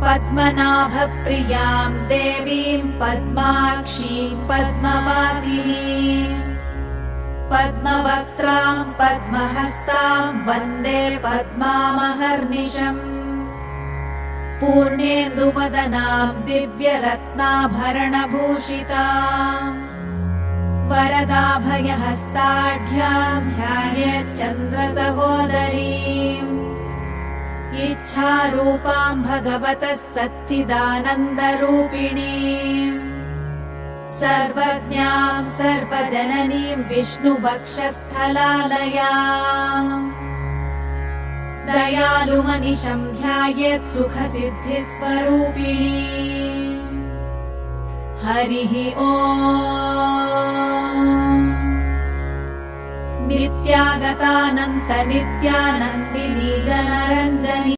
पद्मनाभप्रियां देवीं पद्माक्षीं पद्मवासिनीं पद्मवक्त्रां पद्महस्तां वन्दे पद्मामहर्निशम् पूर्णेन्दुवदनां दिव्यरत्नाभरणभूषितां वरदाभयहस्ताढ्यां ध्यायेच्चन्द्रसहोदरीम् इच्छारूपां भगवतः सच्चिदानन्दरूपिणीम् सर्वज्ञां सर्वजननीं विष्णुवक्षस्थलालयाम् दयालुमनिशं ध्यायेत् सुखसिद्धिस्वरूपिणीम् हरिः ॐ नित्यागतानन्त नित्यानन्दिनी जनरञ्जनी